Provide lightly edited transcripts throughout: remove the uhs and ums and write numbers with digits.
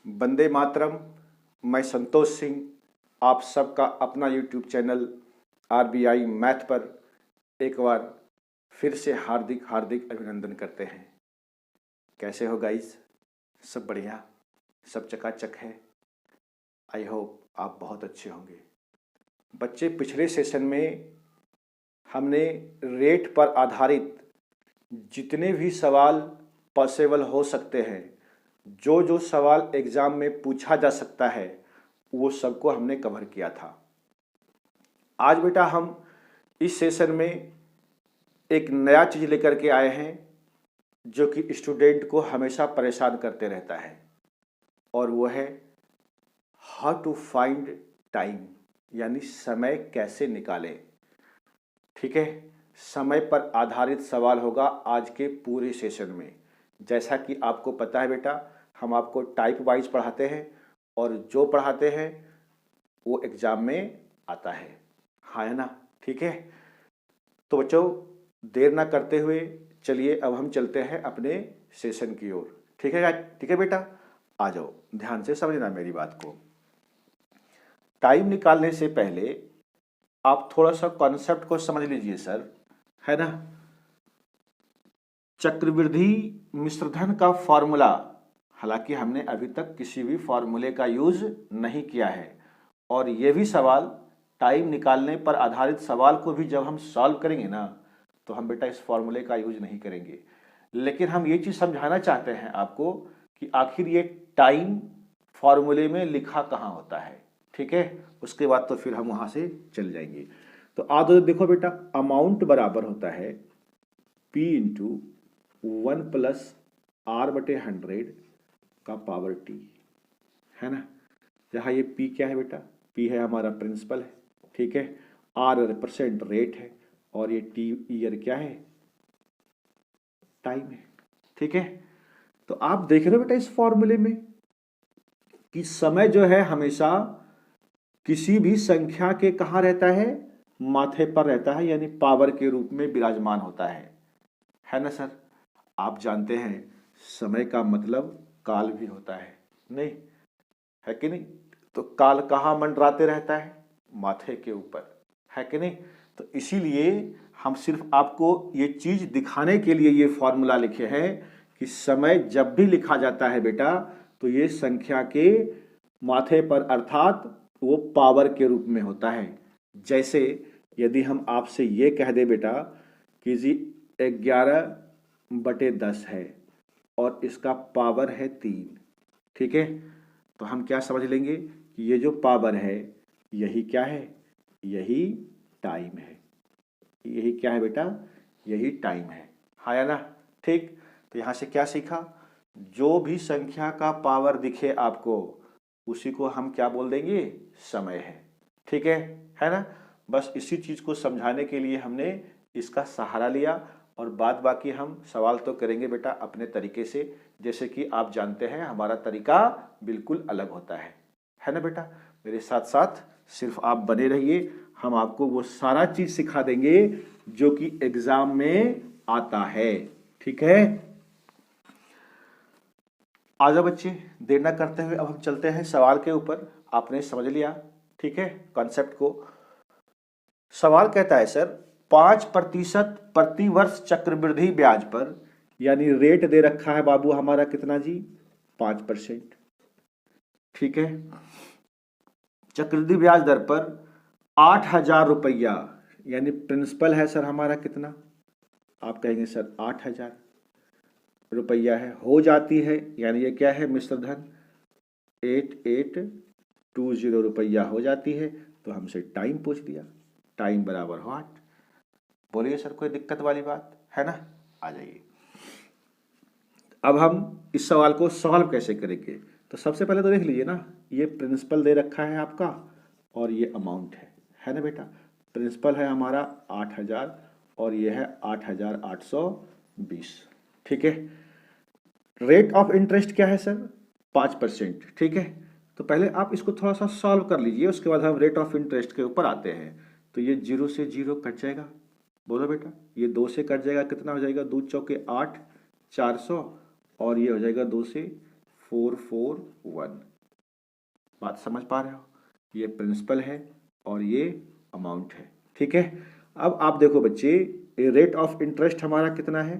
वंदे मातरम। मैं संतोष सिंह आप सबका अपना यूट्यूब चैनल आरबीआई मैथ पर एक बार फिर से हार्दिक हार्दिक अभिनंदन करते हैं। कैसे हो गाइस? सब बढ़िया, सब चकाचक है। आई होप आप बहुत अच्छे होंगे। बच्चे, पिछले सेशन में हमने रेट पर आधारित जितने भी सवाल पॉसिबल हो सकते हैं, जो जो सवाल एग्ज़ाम में पूछा जा सकता है, वो सबको हमने कवर किया था। आज बेटा हम इस सेशन में एक नया चीज़ लेकर के आए हैं जो कि स्टूडेंट को हमेशा परेशान करते रहता है, और वो है हाउ टू फाइंड टाइम, यानी समय कैसे निकालें। ठीक है, समय पर आधारित सवाल होगा आज के पूरे सेशन में। जैसा कि आपको पता है बेटा, हम आपको टाइप वाइज पढ़ाते हैं और जो पढ़ाते हैं वो एग्ज़ाम में आता है। हाँ है ना? ठीक है, तो बच्चों देर ना करते हुए चलिए अब हम चलते हैं अपने सेशन की ओर। ठीक है? ठीक है बेटा, आ जाओ, ध्यान से समझना मेरी बात को। टाइम निकालने से पहले आप थोड़ा सा कॉन्सेप्ट को समझ लीजिए सर, है ना। चक्रवृद्धि मिश्रधन का फॉर्मूला, हालांकि हमने अभी तक किसी भी फॉर्मूले का यूज नहीं किया है, और ये भी सवाल टाइम निकालने पर आधारित सवाल को भी जब हम सॉल्व करेंगे ना, तो हम बेटा इस फॉर्मूले का यूज नहीं करेंगे। लेकिन हम ये चीज़ समझाना चाहते हैं आपको कि आखिर ये टाइम फॉर्मूले में लिखा कहाँ होता है। ठीक है, उसके बाद तो फिर हम वहाँ से चल जाएंगे। तो आज देखो बेटा, अमाउंट बराबर होता है P इंटू 1 प्लस R बटे 100 का पावर T, है ना। जहाँ ये P क्या है बेटा? P है हमारा प्रिंसिपल है, ठीक है। R परसेंट रेट है, और ये T ईयर क्या है? टाइम है। ठीक है, तो आप देख रहे हो बेटा इस फॉर्मूले में कि समय जो है हमेशा किसी भी संख्या के कहाँ रहता है? माथे पर रहता है, यानी पावर के रूप में विराजमान होता है ना सर। आप जानते हैं समय का मतलब काल भी होता है, नहीं है कि नहीं? तो काल कहाँ मंडराते रहता है? माथे के ऊपर, है कि नहीं? तो इसीलिए हम सिर्फ आपको ये चीज दिखाने के लिए ये फॉर्मूला लिखे हैं कि समय जब भी लिखा जाता है बेटा, तो ये संख्या के माथे पर, अर्थात वो पावर के रूप में होता है। जैसे यदि हम आपसे ये कह दे बेटा कि जी 11/10 है और इसका पावर है 3, ठीक है, तो हम क्या समझ लेंगे कि ये जो पावर है यही क्या है? यही टाइम है। यही क्या है बेटा? यही टाइम है। हाँ या ना? ठीक, तो यहाँ से क्या सीखा? जो भी संख्या का पावर दिखे आपको, उसी को हम क्या बोल देंगे? समय है। ठीक है ना। बस इसी चीज को समझाने के लिए हमने इसका सहारा लिया, और बाद बाकी हम सवाल तो करेंगे बेटा अपने तरीके से। जैसे कि आप जानते हैं हमारा तरीका बिल्कुल अलग होता है ना बेटा। मेरे साथ साथ सिर्फ आप बने रहिए, हम आपको वो सारा चीज सिखा देंगे जो कि एग्जाम में आता है। ठीक है, आ जाओ बच्चे, देर ना करते हुए अब हम चलते हैं सवाल के ऊपर। आपने समझ लिया, ठीक है, कॉन्सेप्ट को। सवाल कहता है सर 5% प्रति वर्ष चक्रवृद्धि ब्याज पर, यानी रेट दे रखा है बाबू हमारा कितना जी? 5%। ठीक है, चक्रवृद्धि ब्याज दर पर 8,000 रुपया, यानी प्रिंसिपल है सर हमारा कितना? आप कहेंगे सर 8,000 रुपया है, हो जाती है, यानी ये क्या है? मिश्रधन 8820 रुपया हो जाती है। तो हमसे टाइम पूछ दिया, टाइम बराबर हो 8। बोलिए सर कोई दिक्कत वाली बात है ना? आ जाइए, अब हम इस सवाल को सॉल्व कैसे करेंगे। तो सबसे पहले तो देख लीजिए ना, ये प्रिंसिपल दे रखा है आपका और ये अमाउंट है ना बेटा। प्रिंसिपल है हमारा 8,000 और ये है 8,820। ठीक है, रेट ऑफ इंटरेस्ट क्या है सर? 5%। ठीक है, तो पहले आप इसको थोड़ा सा सॉल्व कर लीजिए, उसके बाद हम रेट ऑफ इंटरेस्ट के ऊपर आते हैं। तो ये 0 से 0 कट जाएगा, बोलो बेटा। ये 2 से कट जाएगा, कितना हो जाएगा? 2 चौके 8, 400, और ये हो जाएगा 2 से 441। बात समझ पा रहे हो? ये प्रिंसिपल है और ये अमाउंट है। ठीक है, अब आप देखो बच्चे, रेट ऑफ इंटरेस्ट हमारा कितना है?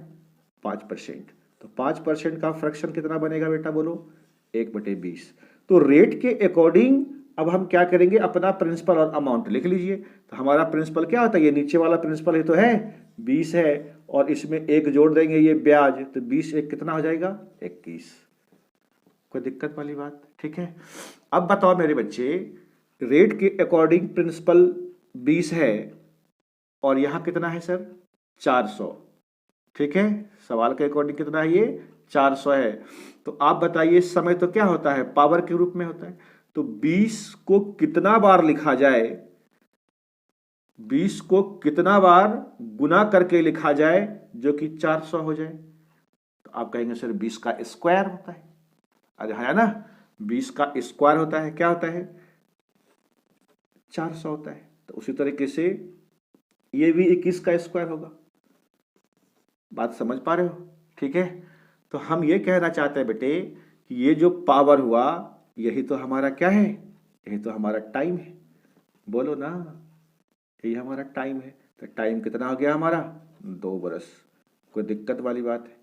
5%। तो 5% का फ्रैक्शन कितना बनेगा बेटा, बोलो? 1/20। तो रेट के अकॉर्डिंग अब हम क्या करेंगे, अपना प्रिंसिपल और अमाउंट लिख लीजिए। तो हमारा प्रिंसिपल क्या होता है? ये नीचे वाला प्रिंसिपल ही तो है, 20 है, और इसमें 1 जोड़ देंगे, ये ब्याज, तो 20 1 कितना हो जाएगा? 21। कोई दिक्कत वाली बात? ठीक है, अब बताओ मेरे बच्चे, रेट के अकॉर्डिंग प्रिंसिपल 20 है और यहां कितना है सर? 400। ठीक है, सवाल के अकॉर्डिंग कितना है? ये 400 है। तो आप बताइए, समय तो क्या होता है? पावर के रूप में होता है। तो 20 को कितना बार लिखा जाए, 20 को कितना बार गुना करके लिखा जाए जो कि 400 हो जाए? तो आप कहेंगे सर 20 का स्क्वायर होता है। अरे है ना, 20 का स्क्वायर होता है, क्या होता है? 400 होता है। तो उसी तरीके से ये भी 21 का स्क्वायर होगा। बात समझ पा रहे हो? ठीक है, तो हम ये कहना चाहते हैं बेटे कि ये जो पावर हुआ, यही तो हमारा क्या है? यही तो हमारा टाइम है। बोलो ना, यही हमारा टाइम है। तो टाइम कितना हो गया हमारा? 2 बरस। कोई दिक्कत वाली बात है?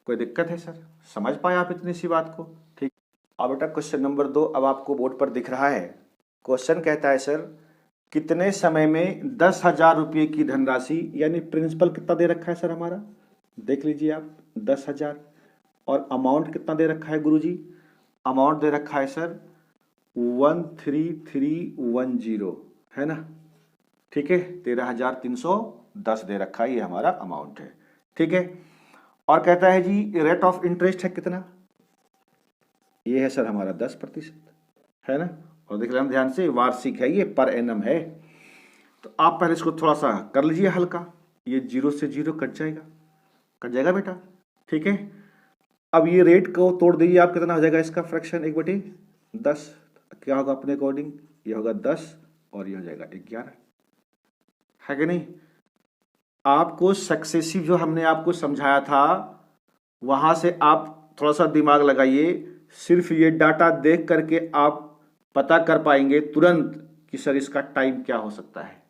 कोई दिक्कत है सर? समझ पाए आप इतनी सी बात को? ठीक। अब बेटा क्वेश्चन नंबर 2 अब आपको बोर्ड पर दिख रहा है। क्वेश्चन कहता है सर, कितने समय में 10,000 रुपये की धनराशि, यानी प्रिंसिपल कितना दे रखा है सर हमारा? देख लीजिए आप, 10,000। और अमाउंट कितना दे रखा है गुरुजी? अमाउंट दे रखा है सर 13310, है ना? ठीक है, 13,310 दे रखा है, ये हमारा अमाउंट है। ठीक है, और कहता है जी रेट ऑफ इंटरेस्ट है कितना? ये है सर हमारा 10%, है ना? और देख लेना ध्यान से, वार्षिक है, ये पर एनम है। तो आप पहले इसको थोड़ा सा कर लीजिए हल्का, ये 0 से 0 कट जाएगा, कट जाएगा बेटा। ठीक है, अब ये रेट को तोड़ दीजिए आप, कितना हो जाएगा इसका फ्रैक्शन? 1/10। क्या होगा अपने अकॉर्डिंग? ये होगा 10 और ये हो जाएगा 11, है कि नहीं? आपको सक्सेसिव जो हमने आपको समझाया था, वहां से आप थोड़ा सा दिमाग लगाइए। सिर्फ ये डाटा देख करके आप पता कर पाएंगे तुरंत कि सर इसका टाइम क्या हो सकता है।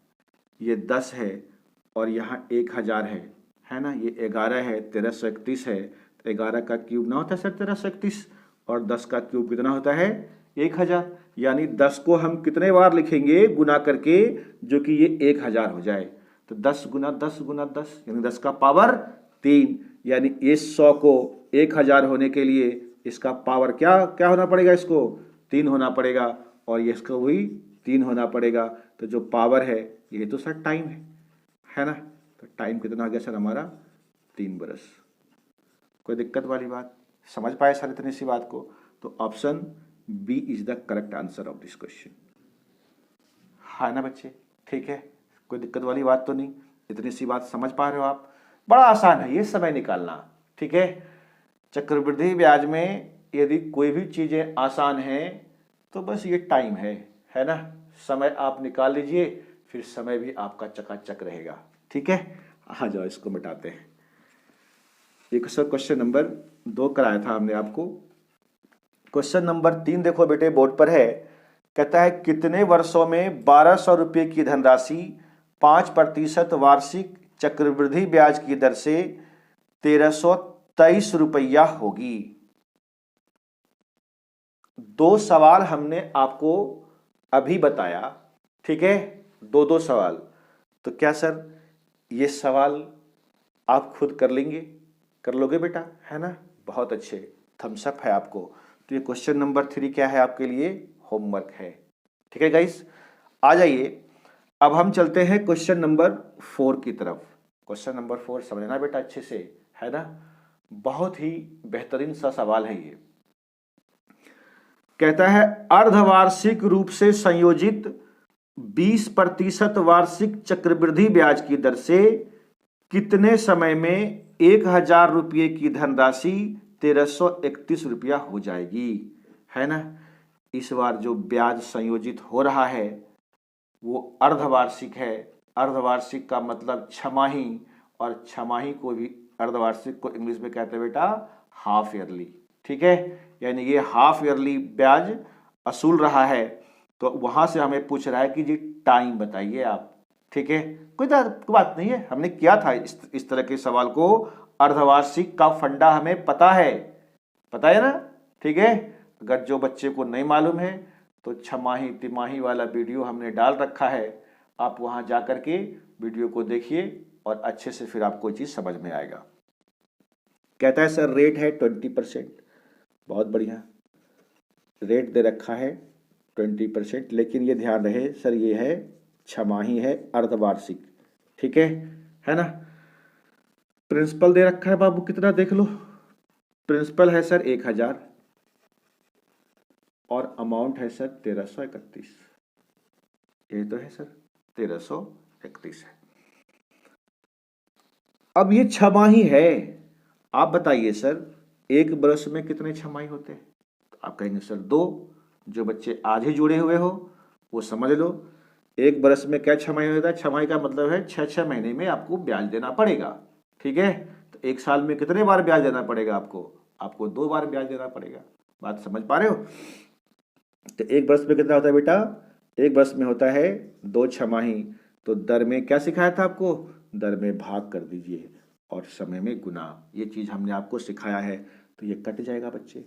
ये 10 है और यहाँ 1,000 है ना? ये 11 है, 1331 है। तो 11 का क्यूब ना होता है सर 1331, और 10 का क्यूब कितना होता है? 1,000। यानी 10 को हम कितने बार लिखेंगे गुना करके, जो कि ये 1,000 हो जाए? तो 10 गुना 10 गुना 10, यानी 10 का पावर 3। यानी इस 100 को 1,000 होने के लिए इसका पावर क्या क्या होना पड़ेगा? इसको 3 होना पड़ेगा, और ये इसको भी 3 होना पड़ेगा। तो जो पावर है ये तो सर टाइम है ना? तो टाइम कितना आ गया सर हमारा? 3 बरस। कोई दिक्कत वाली बात? समझ पाए सर इतनी सी बात को? तो option B is the correct answer of this question, है ना बच्चे? ठीक है, कोई दिक्कत वाली बात तो नहीं? इतनी सी बात समझ पा रहे हो आप? बड़ा आसान है ये समय निकालना। ठीक है, चक्रवृद्धि ब्याज में यदि कोई भी चीजें आसान हैं तो बस ये टाइम है ना? समय आप निकाल लीजिए, फिर समय भी आपका चकाचक रहेगा। ठीक है, आ जाओ इसको मिटाते हैं। एक सर क्वेश्चन नंबर 2 कराया था हमने आपको। क्वेश्चन नंबर 3 देखो बेटे बोर्ड पर है। कहता है कितने वर्षों में 1,200 रुपये की धनराशि 5% वार्षिक चक्रवृद्धि ब्याज की दर से 1,323 रुपया होगी। 2 सवाल हमने आपको अभी बताया। ठीक है, 2 सवाल। तो क्या सर ये सवाल आप खुद कर लेंगे? कर लोगे बेटा, है ना? बहुत अच्छे, थम्स अप है आपको। तो ये क्वेश्चन नंबर 3 क्या है आपके लिए? होमवर्क है। ठीक है गाइस, आ जाइए अब हम चलते हैं क्वेश्चन नंबर 4 की तरफ। क्वेश्चन नंबर 4 समझना बेटा अच्छे से, है ना? बहुत ही बेहतरीन सा सवाल है ये। कहता है अर्धवार्षिक रूप से संयोजित 20% वार्षिक चक्रवृद्धि ब्याज की दर से कितने समय में 1,000 रुपये की धनराशि 1,331 रुपया हो जाएगी, है ना? इस बार जो ब्याज संयोजित हो रहा है वो अर्धवार्षिक है। अर्धवार्षिक का मतलब छमाही, और छमाही को भी अर्धवार्षिक को इंग्लिश में कहते हैं बेटा हाफ ईयरली। ठीक है, यानी ये हाफ ईयरली ब्याज असूल रहा है। तो वहां से हमें पूछ रहा है कि जी टाइम बताइए आप, ठीक है, कोई बात नहीं है, हमने किया था इस तरह के सवाल को। अर्धवार्षिक का फंडा हमें पता है ना, ठीक है। अगर जो बच्चे को नहीं मालूम है तो छमाही तिमाही वाला वीडियो हमने डाल रखा है, आप वहां जाकर के वीडियो को देखिए और अच्छे से फिर आपको चीज समझ में आएगा। कहता है सर रेट है 20%, बहुत बढ़िया, रेट दे रखा है 20%, लेकिन ये ध्यान रहे सर ये है छमाही है, अर्धवार्षिक, ठीक है ना। प्रिंसिपल दे रखा है बाबू कितना देख लो, प्रिंसिपल है सर 1000 और अमाउंट है सर 1331, ये तो है सर 1331 है। अब ये छमाही है, आप बताइए सर एक बरस में कितने छमाही होते हैं? तो आप कहेंगे सर 2। जो बच्चे आज ही जुड़े हुए हो वो समझ लो, एक बरस में क्या छमाही होता है? छमाही का मतलब है 6 महीने में आपको ब्याज देना पड़ेगा, ठीक है। तो एक साल में कितने बार ब्याज देना पड़ेगा आपको 2 बार ब्याज देना पड़ेगा। बात समझ पा रहे हो? तो एक बरस में कितना होता है बेटा? एक बरस में होता है 2 छमाही। तो दर में क्या सिखाया था आपको? दर में भाग कर दीजिए और समय में गुना, ये चीज हमने आपको सिखाया है। तो ये कट जाएगा बच्चे,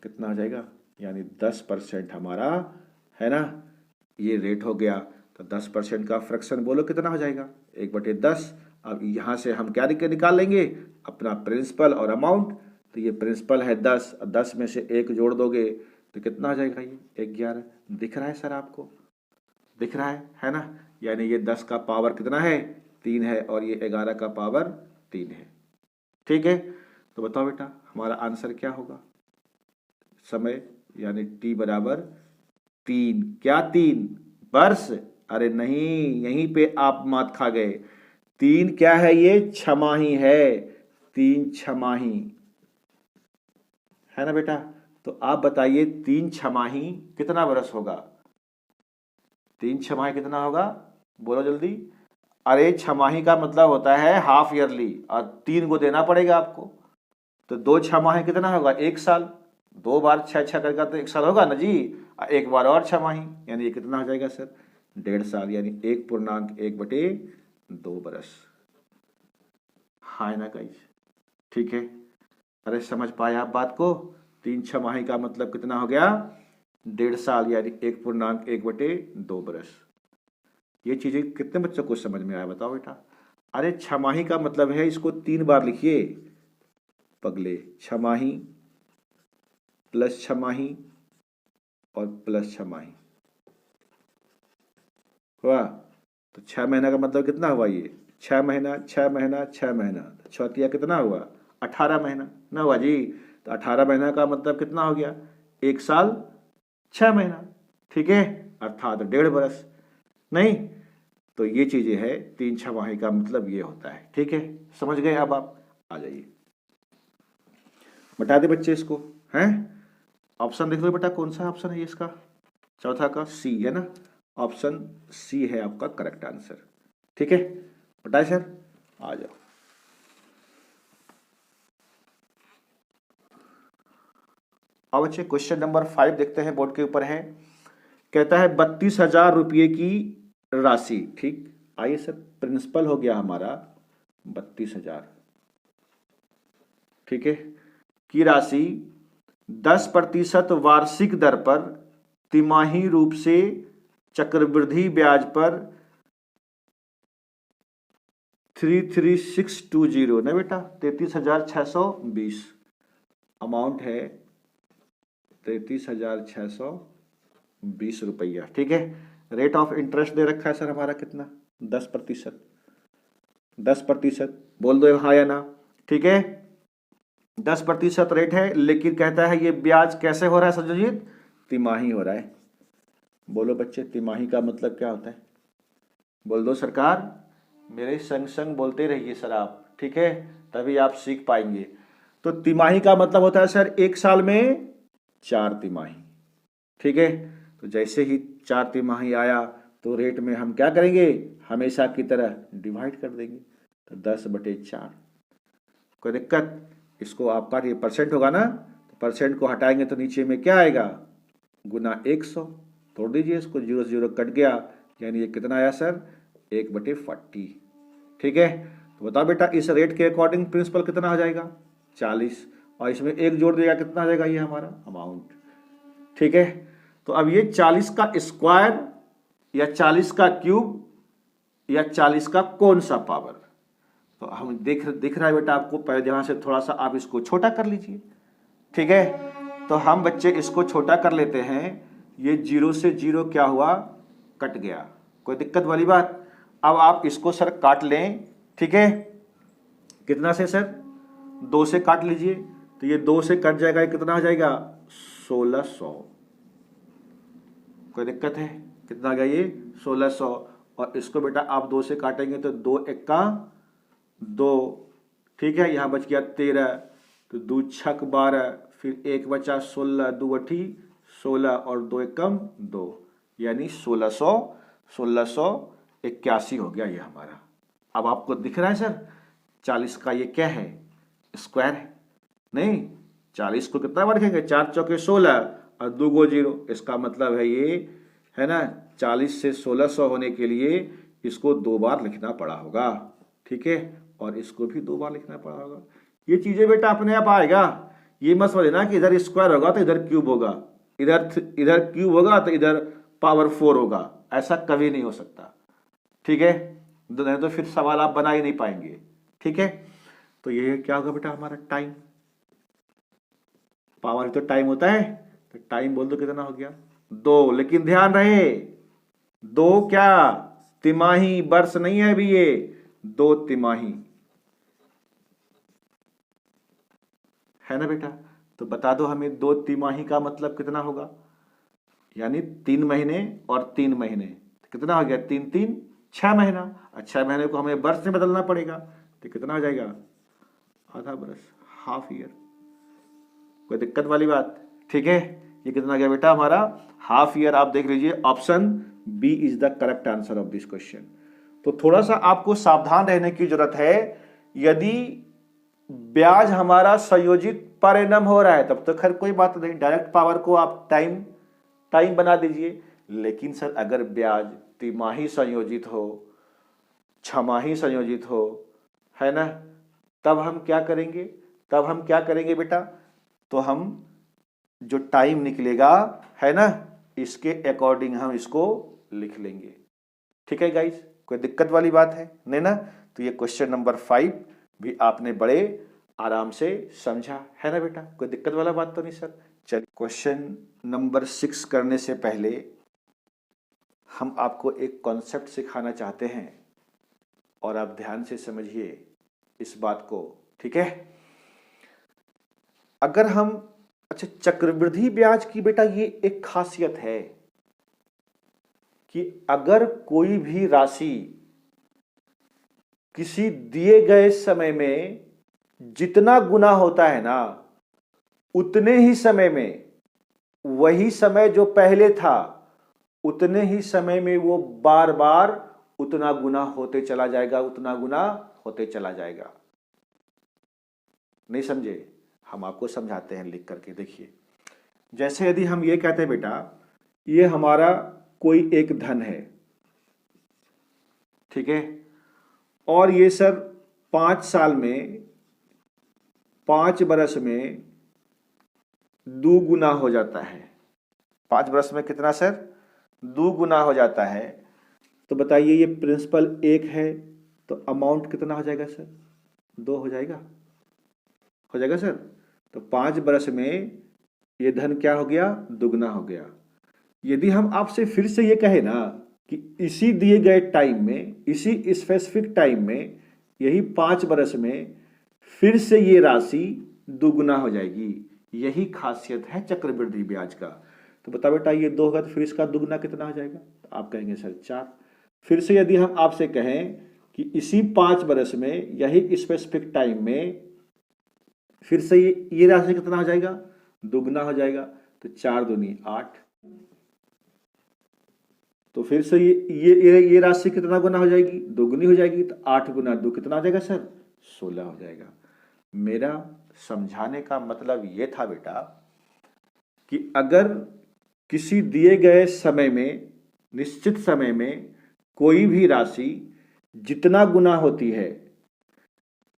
कितना हो जाएगा? यानी 10% हमारा है ना, ये रेट हो गया। तो 10% का फ्रैक्शन बोलो कितना हो जाएगा? 1/10। अब यहाँ से हम क्या निकाल लेंगे? अपना प्रिंसिपल और अमाउंट। तो ये प्रिंसिपल है 10, 10 में से 1 जोड़ दोगे तो कितना हो जाएगा? ये 11। दिख रहा है सर आपको? दिख रहा है ना? यानी ये 10 का पावर कितना है? 3 है और ये 11 का पावर 3 है, ठीक है। तो बताओ बेटा हमारा आंसर क्या होगा? समय यानी t बराबर 3। क्या 3 वर्ष? अरे नहीं, यहीं पे आप मात खा गए। 3 क्या है? ये छमाही है, 3 छमाही है ना बेटा। तो आप बताइए 3 छमाही कितना वर्ष होगा? 3 छमाही कितना होगा? बोलो जल्दी। अरे छमाही का मतलब होता है हाफ ईयरली और 3 को देना पड़ेगा आपको। तो 2 छमाही कितना होगा? 1 साल। 2 बार 6 करके तो 1 साल होगा ना जी। 1 बार और छमाही, यानी ये कितना हो जाएगा सर? 1.5 साल, यानी 1.1/2 बरस। हाँ ना गाइस, ठीक है। अरे समझ पाए आप बात को? 3 छमाही का मतलब कितना हो गया? 1.5 साल, यानी 1.1/2 बरस। ये चीजें कितने बच्चों को समझ में आया बताओ बेटा? अरे छमाही का मतलब है, इसको 3 बार लिखिए पगले, छमाही प्लस छमाही और प्लस छमाही हुआ। तो 6 महीना का मतलब कितना हुआ? ये 6 महीना 6 महीना 6 महीना, चौथिया कितना हुआ? 18 महीना ना हुआ जी। तो 18 महीना का मतलब कितना हो गया? 1 साल 6 महीना, ठीक है, अर्थात 1.5 बरस। नहीं, तो ये चीजें है, 3 छमाही का मतलब ये होता है, ठीक है। समझ गए? अब आप आ जाइए, बता दे बच्चे इसको, हैं? ऑप्शन देख लो बेटा, कौन सा ऑप्शन है इसका? चौथा का सी है ना, ऑप्शन सी है आपका करेक्ट आंसर, ठीक है। बताए सर, आ जाओ। अब बच्चे क्वेश्चन नंबर 5 देखते हैं, बोर्ड के ऊपर है। कहता है 32,000 रुपये की राशि, ठीक। आइए सर, प्रिंसिपल हो गया हमारा 32,000, ठीक है, की राशि 10% वार्षिक दर पर तिमाही रूप से चक्रवृद्धि ब्याज पर 33620 ना बेटा, 33,620 अमाउंट है, 33,620 रुपया, ठीक है। रेट ऑफ इंटरेस्ट दे रखा है सर हमारा कितना? 10%। 10% बोल दो हाँ या ना, ठीक है। 10% रेट है, लेकिन कहता है ये ब्याज कैसे हो रहा है संजयजीत? तिमाही हो रहा है। बोलो बच्चे, तिमाही का मतलब क्या होता है? बोल दो सरकार, मेरे संग संग बोलते रहिए सर आप, ठीक है, तभी आप सीख पाएंगे। तो तिमाही का मतलब होता है सर 1 साल में 4 तिमाही, ठीक है। तो जैसे ही 4 तिमाही आया तो रेट में हम क्या करेंगे? हमेशा की तरह डिवाइड कर देंगे। तो 10/4, कोई दिक्कत? इसको आपका ये परसेंट होगा ना, तो परसेंट को हटाएंगे तो नीचे में क्या आएगा, गुना 100। तोड़ दीजिए इसको, 0 से 0 कट गया, यानी ये कितना आया सर, 1/40। ठीक है, तो बताओ बेटा इस रेट के अकॉर्डिंग प्रिंसिपल कितना हो जाएगा, 40, और इसमें 1 जोड़ देगा, कितना आ जाएगा ये हमारा अमाउंट। ठीक है, तो अब ये 40 का स्क्वायर या 40 का क्यूब या 40 का कौन सा पावर, तो हम दिख रहा है बेटा आपको, पहले यहाँ से थोड़ा सा आप इसको छोटा कर लीजिए। ठीक है, तो हम बच्चे इसको छोटा कर लेते हैं, ये 0 से 0 क्या हुआ, कट गया, कोई दिक्कत वाली बात। अब आप इसको सर काट लें, ठीक है, कितना से सर, 2 से काट लीजिए, तो ये 2 से कट जाएगा, ये कितना हो जाएगा, 1600। कोई दिक्कत है, कितना आ गया ये 1600। और इसको बेटा आप 2 से काटेंगे तो 2 एक्का 2, ठीक है, यहाँ बच गया 13, तो 2 छक 12, फिर 1 बचा 16, 2 अठी 16 और 2 एकम 2, यानी 1681 हो गया ये हमारा। अब आपको दिख रहा है सर 40 का ये क्या है, स्क्वायर है, नहीं 40 को कितना बार लिखेंगे, 4 चौके 16 और 2 गो 0, इसका मतलब है ये है ना, 40 से 1600 होने के लिए इसको 2 बार लिखना पड़ा होगा। ठीक है, और इसको भी 2 बार लिखना पड़ा होगा। ये चीजें बेटा अपने आप आएगा, ये मत समझना कि इधर स्क्वायर होगा तो इधर क्यूब होगा, इधर क्यूब होगा तो इधर पावर 4 होगा, ऐसा कभी नहीं हो सकता। ठीक है, नहीं तो फिर सवाल आप बना ही नहीं पाएंगे। ठीक है, तो ये क्या होगा बेटा हमारा टाइम, पावर तो टाइम होता है, तो टाइम बोल दो कितना हो गया, 2। लेकिन ध्यान रहे 2 क्या, तिमाही, वर्ष नहीं है अभी ये, 2 तिमाही है ना बेटा। तो बता दो हमें 2 तिमाही का मतलब कितना होगा, यानी 3 महीने और 3 महीने, कितना हो गया, 3 3 6 महीना, और 6 महीने को हमें वर्ष में बदलना पड़ेगा, तो कितना हो जाएगा, आधा बरस, हाफ ईयर। कोई दिक्कत वाली बात, ठीक है, ये कितना गया बेटा हमारा, हाफ ईयर। आप देख लीजिए option B is the correct answer of this question. तो थोड़ा सा आपको सावधान रहने की जरूरत है, यदि ब्याज हमारा संयोजित पर एनम हो रहा है तब तो खैर कोई बात नहीं, डायरेक्ट पावर को आप टाइम बना दीजिए। लेकिन सर अगर ब्याज तिमाही संयोजित हो, छमाही संयोजित हो, है ना, तब हम क्या करेंगे बेटा, तो हम जो टाइम निकलेगा है ना, इसके अकॉर्डिंग हम इसको लिख लेंगे। ठीक है गाइस, कोई दिक्कत वाली बात है नहीं ना। तो ये क्वेश्चन नंबर 5 भी आपने बड़े आराम से समझा है ना बेटा, कोई दिक्कत वाला बात तो नहीं सर। चलिए क्वेश्चन नंबर 6 करने से पहले हम आपको एक कॉन्सेप्ट सिखाना चाहते हैं और आप ध्यान से समझिए इस बात को, ठीक है। अगर हम अच्छा, चक्रवृद्धि ब्याज की बेटा ये एक खासियत है कि अगर कोई भी राशि किसी दिए गए समय में जितना गुना होता है ना, उतने ही समय में, वही समय जो पहले था उतने ही समय में वो बार बार उतना गुना होते चला जाएगा, उतना गुना होते चला जाएगा। नहीं समझे, हम आपको समझाते हैं लिख करके। देखिए, जैसे यदि हम ये कहते हैं बेटा, ये हमारा कोई एक धन है, ठीक है, और ये सर 5 साल में, 5 बरस में 2 गुना हो जाता है। 5 बरस में कितना सर, 2 गुना हो जाता है। तो बताइए ये प्रिंसिपल 1 है तो अमाउंट कितना हो जाएगा सर, 2 हो जाएगा सर। तो 5 बरस में ये धन क्या हो गया, दुगना हो गया। यदि हम आपसे फिर से ये कहें ना कि इसी दिए गए टाइम में, इसी स्पेसिफिक टाइम में, यही 5 बरस में फिर से ये राशि दुगुना हो जाएगी, यही खासियत है चक्रवृद्धि ब्याज का। तो बता बेटा ये 2 होगा तो फिर इसका दुगुना कितना हो जाएगा, तो आप कहेंगे सर 4। फिर से यदि हम आपसे कहें कि इसी 5 बरस में, यही स्पेसिफिक टाइम में फिर से ये राशि कितना हो जाएगा, दुगना हो जाएगा, तो 4 दूनी 8। तो फिर से ये राशि कितना गुना हो जाएगी, दोगुनी हो जाएगी, तो 8 गुना 2 कितना हो जाएगा सर, 16 हो जाएगा। मेरा समझाने का मतलब ये था बेटा कि अगर किसी दिए गए समय में, निश्चित समय में कोई भी राशि जितना गुना होती है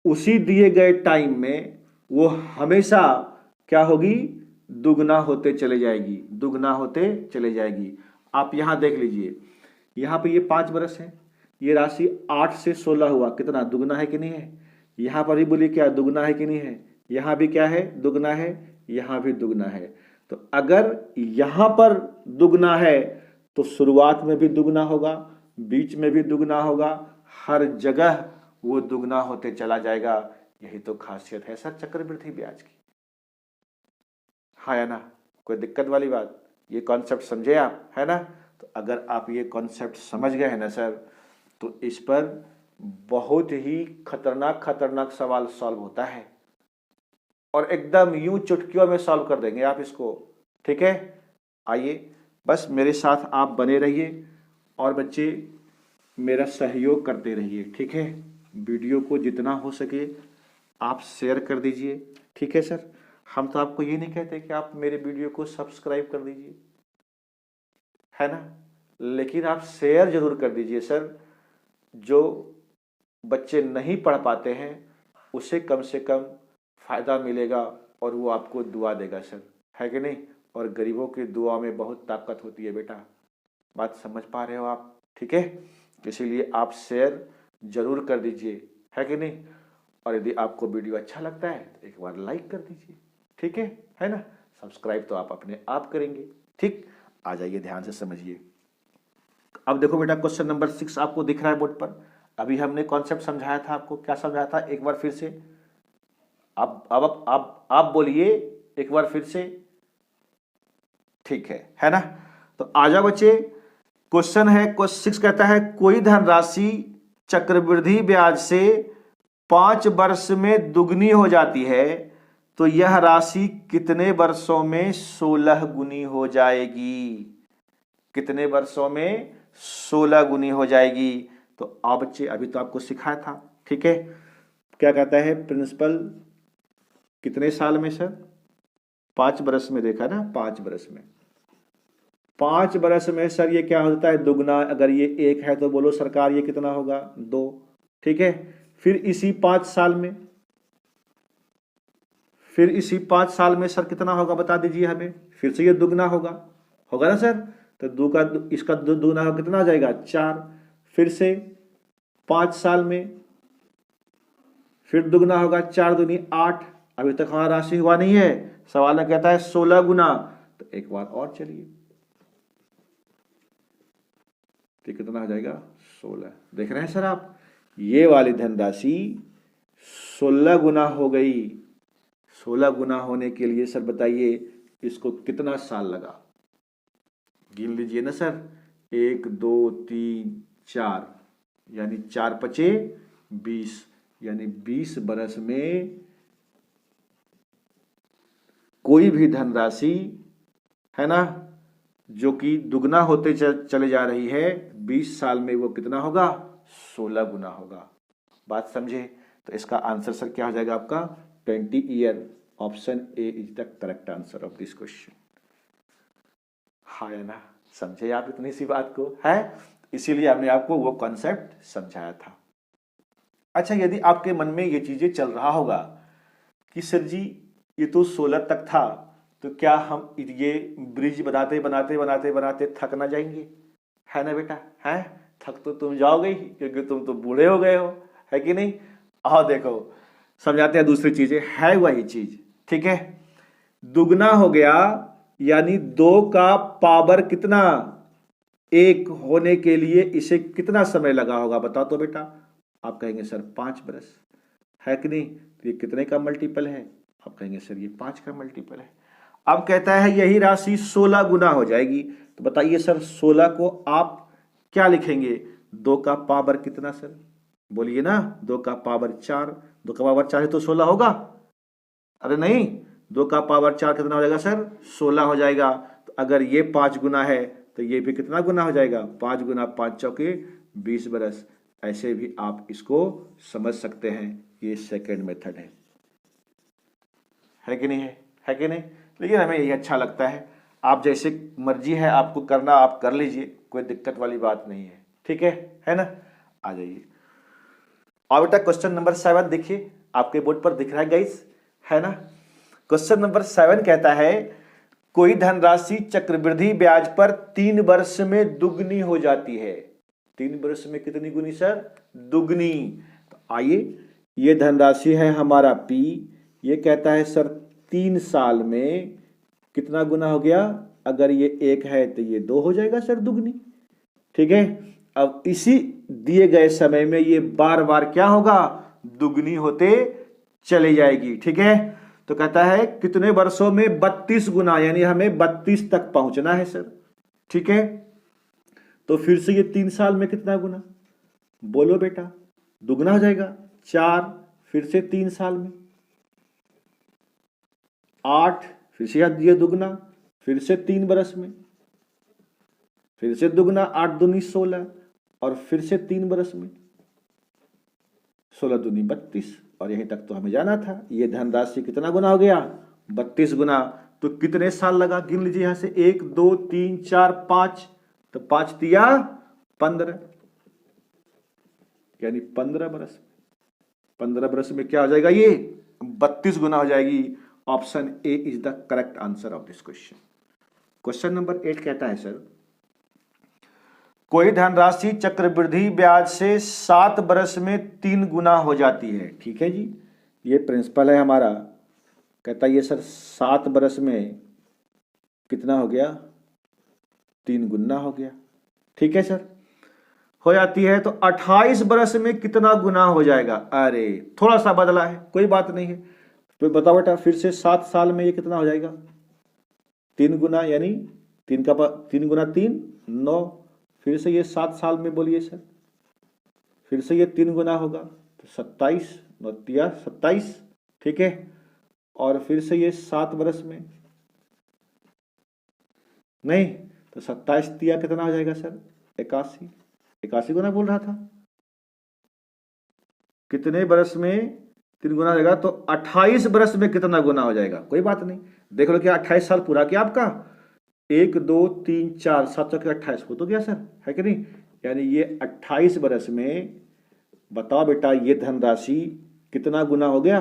उसी दिए गए टाइम में वो हमेशा क्या होगी, दुगना होते चले जाएगी, दुगना होते चले जाएगी। आप यहां देख लीजिए, यहां पे ये 5 बरस है, ये राशि 8 से 16 हुआ, कितना दुगना है कि नहीं है। यहां पर भी बोलिए क्या दुगना है कि नहीं है, यहां भी क्या है दुगना है, यहां भी दुगना है। तो अगर यहां पर दुगना है तो शुरुआत में भी दुगना होगा, बीच में भी दुगना होगा, हर जगह वो दुगना होते चला जाएगा। यही तो खासियत है सर चक्रवृद्धि ब्याज की, हाँ है ना। कोई दिक्कत वाली बात, ये कॉन्सेप्ट समझे आप, है ना। तो अगर आप ये कॉन्सेप्ट समझ गए हैं ना सर, तो इस पर बहुत ही खतरनाक खतरनाक सवाल सॉल्व होता है और एकदम यूं चुटकियों में सॉल्व कर देंगे आप इसको, ठीक है। आइए बस मेरे साथ आप बने रहिए और बच्चे मेरा सहयोग करते रहिए, ठीक है। वीडियो को जितना हो सके आप शेयर कर दीजिए, ठीक है सर। हम तो आपको ये नहीं कहते कि आप मेरे वीडियो को सब्सक्राइब कर दीजिए, है ना, लेकिन आप शेयर जरूर कर दीजिए सर। जो बच्चे नहीं पढ़ पाते हैं उसे कम से कम फायदा मिलेगा और वो आपको दुआ देगा सर, है कि नहीं। और गरीबों की दुआ में बहुत ताकत होती है बेटा, बात समझ पा रहे हो आप, ठीक है। इसीलिए आप शेयर जरूर कर दीजिए, है कि नहीं। और यदि आपको वीडियो अच्छा लगता है तो एक बार लाइक कर दीजिए, ठीक है ना। सब्सक्राइब तो आप अपने आप करेंगे, ठीक। आ जाइए ध्यान से समझिए। अब देखो बेटा क्वेश्चन नंबर 6 आपको दिख रहा है बोर्ड पर। अभी हमने कॉन्सेप्ट समझाया था आपको, क्या समझाया था एक बार फिर से। अब आप बोलिए एक बार फिर से, ठीक है ना। तो आजा बच्चे, क्वेश्चन है क्वेश्चन 6 कहता है कोई धनराशि चक्रवृद्धि ब्याज से 5 वर्ष में दुगनी हो जाती है तो यह राशि कितने वर्षों में 16 गुनी हो जाएगी, कितने वर्षों में 16 गुनी हो जाएगी। तो आप बच्चे अभी तो आपको सिखाया था, ठीक है। क्या कहता है प्रिंसिपल, कितने साल में सर, 5 बरस में, देखा ना 5 बरस में। 5 बरस में सर ये क्या होता है दुगना, अगर ये 1 है तो बोलो सरकार ये कितना होगा 2, ठीक है। फिर इसी 5 साल में, फिर इसी 5 साल में सर कितना होगा बता दीजिए हमें, फिर से ये दुगना होगा, होगा ना सर। तो दो का इसका दुगना होगा, कितना आ जाएगा 4। फिर से 5 साल में फिर दुगना होगा, 4 दूनी 8। अभी तक हमारा राशि हुआ नहीं है, सवाल में कहता है 16 गुना। तो एक बार और चलिए, तो कितना हो जाएगा 16। देख रहे हैं सर आप, ये वाली धनराशि 16 गुना हो गई। 16 गुना होने के लिए सर बताइए इसको कितना साल लगा, गिन लीजिए ना सर। 1 2 3 4, यानी 4 पचे 20, यानी 20 बरस में कोई भी धनराशि, है ना, जो कि दुगना होते चले जा रही है, 20 साल में वो कितना होगा 16 गुना होगा। बात समझे। तो इसका आंसर सर क्या हो जाएगा आपका 20 year. Option A is the correct answer of this question, हाँ या ना। समझे आप इतनी सी बात को, है, इसीलिए हमने आपको वो कॉन्सेप्ट समझाया था। अच्छा, यदि आपके मन में ये चीजें चल रहा होगा कि सर जी ये तो 16 तक था, तो क्या हम ये ब्रिज बनाते बनाते बनाते बनाते थक ना जाएंगे, है ना बेटा, है। थक तो तुम जाओगे ही क्योंकि तुम तो बूढ़े हो गए हो, है कि नहीं। आओ देखो समझाते हैं दूसरी चीजें, है वही चीज, ठीक है। दुगना हो गया यानी 2 का पावर कितना, 1 होने के लिए इसे कितना समय लगा होगा बताओ तो बेटा। आप कहेंगे सर 5 बरस, है कि नहीं। तो ये कितने का मल्टीपल है, आप कहेंगे सर ये 5 का मल्टीपल है। अब कहता है यही राशि 16 गुना हो जाएगी, तो बताइए सर 16 को आप क्या लिखेंगे, 2 का पावर कितना सर, बोलिए ना। 2 का पावर 4, 2 का पावर 4 है तो 16 होगा, अरे नहीं, 2 का पावर 4 कितना हो जाएगा सर 16 हो जाएगा। तो अगर ये 5 गुना है तो ये भी कितना गुना हो जाएगा, 5 गुना 5 चौके 20 बरस। ऐसे भी आप इसको समझ सकते हैं, ये सेकंड मेथड है कि नहीं, है कि नहीं। लेकिन हमें यही अच्छा लगता है। आप जैसे मर्जी है आपको करना, आप कर लीजिए, कोई दिक्कत वाली बात नहीं है, ठीक है ना। आ जाइए। और बेटा क्वेश्चन नंबर 7 देखिए, आपके बोर्ड पर दिख रहा है गाइस, है ना। क्वेश्चन नंबर 7 कहता है कोई धनराशि चक्रवृद्धि ब्याज पर 3 वर्ष में दुगनी हो जाती है। 3 वर्ष में कितनी गुनी सर? दुगनी। तो आइए, ये धनराशि है हमारा P, ये कहता है सर 3 साल में कितना गुना हो गया? अगर ये 1 है तो ये 2 हो जाएगा सर दुगनी, ठीक है। अब इसी दिए गए समय में ये बार बार क्या होगा? दुगनी होते चले जाएगी, ठीक है। तो कहता है कितने वर्षों में? 32 गुना, यानी हमें 32 तक पहुंचना है सर, ठीक है। तो फिर से ये 3 साल में कितना गुना? बोलो बेटा, दुगना हो जाएगा 4, फिर से 3 साल में 8, फिर से ये दुगना, फिर से 3 वर्ष में फिर से दुगना, 8 दूनी 16, और फिर से 3 वर्ष में 16 दूनी 32, और यहीं तक तो हमें जाना था। ये धनराशि कितना गुना हो गया? 32 गुना। तो कितने साल लगा? गिन लीजिए यहां से, 1 2 3 4 5, तो 5 तिया 15, यानी 15 बरस। 15 बरस में क्या हो जाएगा? ये 32 गुना हो जाएगी। Option A is the correct answer of this question. Question number 8 कहता है सर कोई धनराशि चक्रवृद्धि ब्याज से 7 वर्ष में 3 गुना हो जाती है, ठीक है जी। ये प्रिंसिपल है हमारा। कहता है ये सर 7 वर्ष में कितना हो गया? 3 गुना हो गया, ठीक है सर। हो जाती है तो 28 वर्ष में कितना गुना हो जाएगा? अरे थोड़ा सा बदला है, कोई बात नहीं है। तो बताओ बेटा, फिर से 7 साल में ये कितना हो जाएगा? 3 गुना, यानी 3 गुना 3 9, फिर से ये 7 साल में बोलिए सर, फिर से ये 3 गुना होगा तो 27 9 तिया 27, ठीक है। और फिर से ये 7 वर्ष में, नहीं तो 27 तिया कितना हो जाएगा सर? 81, 81 गुना बोल रहा था। कितने वर्ष में 3 गुना हो जाएगा? तो 28 वर्ष में कितना गुना हो जाएगा? कोई बात नहीं, देख लो क्या 28 साल पूरा किया आपका। 1 2 3 4 7 चौके 28 हो तो गया सर, है कि नहीं। यानी ये 28 वर्ष में बताओ बेटा ये धनराशि कितना गुना हो गया?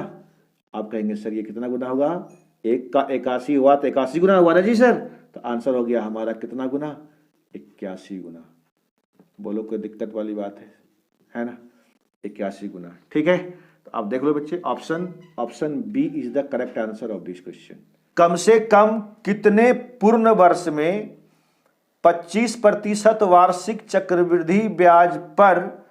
आप कहेंगे सर ये कितना गुना होगा? 1 का 81 हुआ तो 81 गुना हुआ ना जी सर। तो आंसर हो गया हमारा कितना गुना? 81 गुना। बोलो कोई दिक्कत वाली बात है ना। 81 गुना, ठीक है। तो आप देख लो बच्चे, option B is the correct answer of this question. कम से कम कितने पूर्ण वर्ष में 25% वार्षिक चक्रवृद्धि ब्याज पर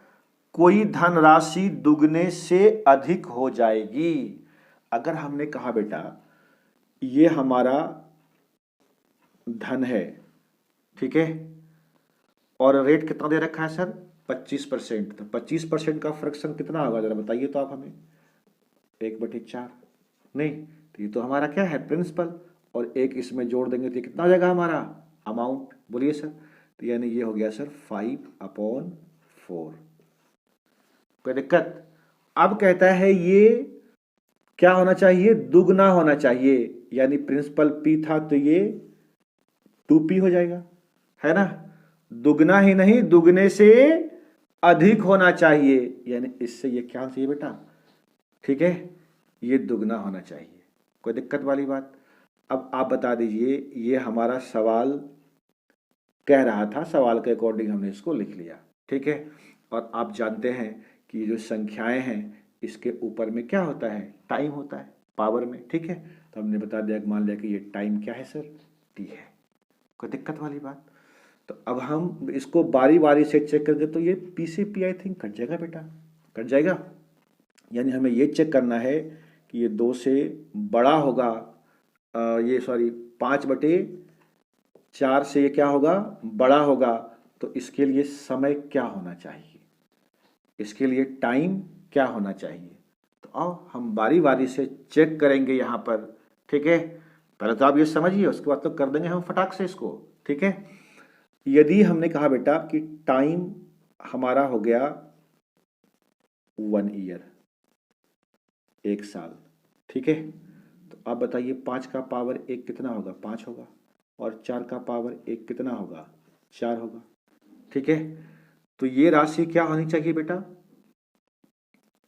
कोई धनराशि दुगने से अधिक हो जाएगी? अगर हमने कहा बेटा ये हमारा धन है, ठीक है, और रेट कितना दे रखा है सर? 25%। तो 25% का फ्रैक्शन कितना होगा जरा बताइए तो आप हमें। 1/4 नहीं, तो ये तो हमारा क्या है? प्रिंसिपल, और 1 इसमें जोड़ देंगे तो कितना हो जाएगा हमारा अमाउंट? बोलिए सर। तो यानी ये हो गया सर 5/4। कोई दिक्कत? अब कहता है ये क्या होना चाहिए? दुगना होना चाहिए, यानी प्रिंसिपल P था तो ये 2P हो जाएगा, है ना। दुगना ही नहीं, दुगने से अधिक होना चाहिए, यानी इससे ये क्या चाहिए बेटा? ठीक है, ये दुगना होना चाहिए। कोई दिक्कत वाली बात? अब आप बता दीजिए, ये हमारा सवाल कह रहा था, सवाल के अकॉर्डिंग हमने इसको लिख लिया, ठीक है। और आप जानते हैं कि जो संख्याएं हैं इसके ऊपर में क्या होता है? टाइम होता है पावर में, ठीक है। तो हमने बता दिया, मान लिया कि ये टाइम क्या है सर? टी है। कोई दिक्कत वाली बात? तो अब हम इसको बारी बारी से चेक करके, तो ये पी से पी आई थिंक कट जाएगा बेटा, कट जाएगा। यानी हमें ये चेक करना है कि ये 2 से बड़ा होगा, ये सॉरी 5/4 से ये क्या होगा? बड़ा होगा। तो इसके लिए समय क्या होना चाहिए? इसके लिए टाइम क्या होना चाहिए? तो आओ हम बारी बारी से चेक करेंगे यहाँ पर, ठीक है। पहले तो आप ये समझिए, उसके बाद तो कर देंगे हम फटाक से इसको, ठीक है। यदि हमने कहा बेटा कि टाइम हमारा हो गया 1 ईयर, 1 साल, ठीक है। तो तो आप बताइए 5 का पावर 1 कितना होगा? 5 होगा। और 4 का पावर 1 कितना होगा? 4 होगा। ठीक है, तो ये राशि क्या होनी चाहिए बेटा?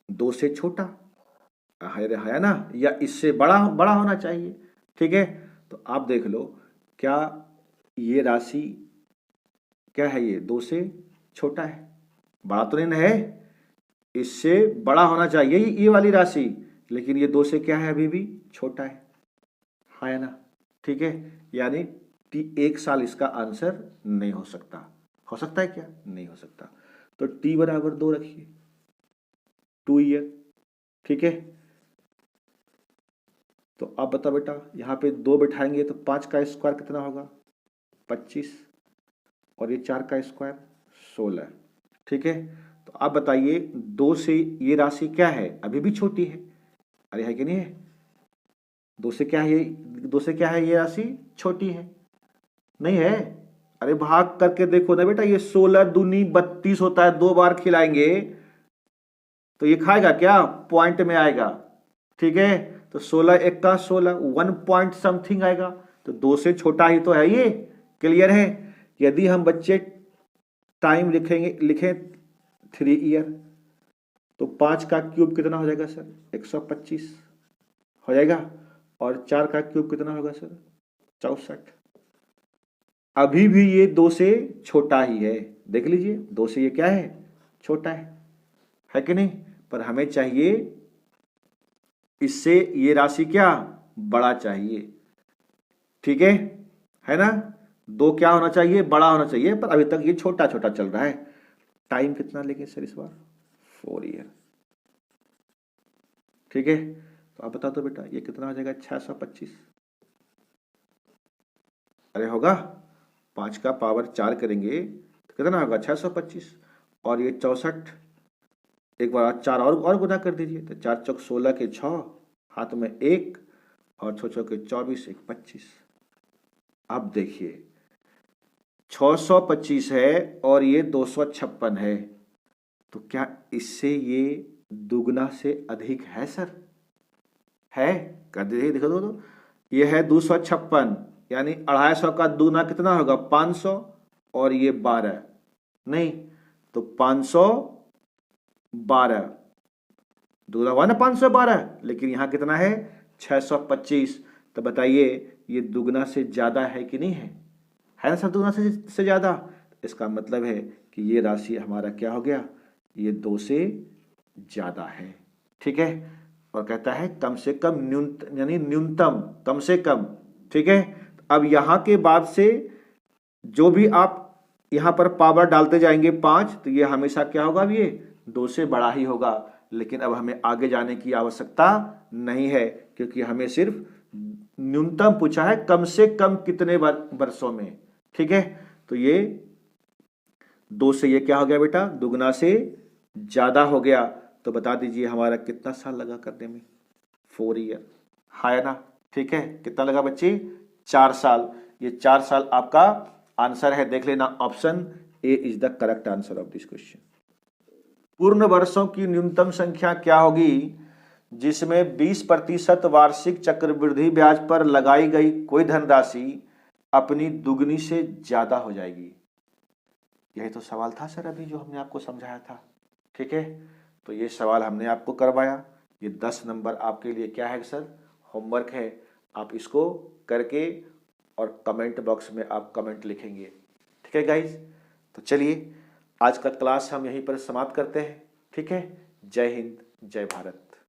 2 से छोटा है ना, या इससे बड़ा बड़ा होना चाहिए। ठीक है, तो आप देख लो, क्या ये राशि क्या है? ये 2 से छोटा है, बड़ा तो नहीं है, इससे बड़ा होना चाहिए ये वाली राशि, लेकिन ये 2 से क्या है? अभी भी छोटा है ना। ठीक है, यानी 1 साल इसका आंसर नहीं हो सकता। हो सकता है क्या? नहीं हो सकता। तो t बराबर 2 रखिए, 2 ईयर। ठीक है, तो आप बताओ बेटा, यहाँ पे 2 बैठाएंगे तो 5 का स्क्वायर कितना होगा? 25, और ये 4 का स्क्वायर 16। ठीक है, तो आप बताइए 2 से ये राशि क्या है? अभी भी छोटी है। अरे है कि नहीं है? 2 से क्या है ये? 2 से क्या है ये राशि? छोटी है, नहीं है? अरे भाग करके देखो ना बेटा, ये 16 दूनी 32 होता है। 2 बार खिलाएंगे तो ये खाएगा क्या? पॉइंट में आएगा। ठीक है, तो 16 एक का 16, 1 पॉइंट समथिंग आएगा। तो 2 से छोटा ही तो है ये। क्लियर है? यदि हम बच्चे टाइम लिखें 3 ईयर, तो 5 का क्यूब कितना हो जाएगा सर? 125 हो जाएगा। और 4 का क्यूब कितना होगा सर? 64। अभी भी ये 2 से छोटा ही है। देख लीजिए, 2 से ये क्या है? छोटा है कि नहीं? पर हमें चाहिए इससे ये राशि क्या? बड़ा चाहिए। ठीक है ना? 2 क्या होना चाहिए? बड़ा होना चाहिए, पर अभी तक ये छोटा छोटा चल रहा है। टाइम कितना लेंगे सर इस बार? 4 ईयर। ठीक है, तो आप बता दो बेटा, ये कितना हो जाएगा? 625। अरे होगा, 5 का पावर 4 करेंगे तो कितना होगा? 625। और ये 64, एक बार 4 और गुना कर दीजिए, तो 4 चौक 16 के 6, हाथ में 1, और 6 चौके 24, 1 25। अब देखिए 625 है और ये 256 है, तो क्या इससे ये दुगना से अधिक है सर? है? कर दीजिए, देखो तो ये है 256, यानी 250 का दुगना कितना होगा? 500, और ये 12, नहीं तो 512 दुगना हुआ ना 512, लेकिन यहां कितना है? 625। तो बताइए ये दुगना से ज्यादा है कि नहीं है ना सर? दुगना से ज्यादा। इसका मतलब है कि ये राशि हमारा क्या हो गया? ये 2 से ज्यादा है। ठीक है, और कहता है कम से कम यानी न्यूनतम, कम से कम। ठीक है, अब यहां के बाद से जो भी आप यहां पर पावर डालते जाएंगे 5, तो ये हमेशा क्या होगा? ये 2 से बड़ा ही होगा। लेकिन अब हमें आगे जाने की आवश्यकता नहीं है, क्योंकि हमें सिर्फ न्यूनतम पूछा है, कम से कम कितने वर्षों में। ठीक है, तो ये 2 से ये क्या हो गया बेटा? दुगना से ज्यादा हो गया। तो बता दीजिए हमारा कितना साल लगा करने में? 4 ईयर, है ना? ठीक है, कितना लगा बच्चे? 4 साल। ये 4 साल आपका आंसर है। देख लेना, option A is the correct answer of this question. पूर्ण वर्षों की न्यूनतम संख्या क्या होगी जिसमें 20% वार्षिक चक्रवृद्धि ब्याज पर लगाई गई कोई धनराशि अपनी दुगनी से ज्यादा हो जाएगी? यही तो सवाल था सर अभी जो हमने आपको समझाया था। ठीक है, तो ये सवाल हमने आपको करवाया। ये 10 नंबर आपके लिए क्या है सर? होमवर्क है। आप इसको करके और कमेंट बॉक्स में आप कमेंट लिखेंगे। ठीक है गाइज, तो चलिए आज का क्लास हम यहीं पर समाप्त करते हैं। ठीक है, जय हिंद, जय भारत।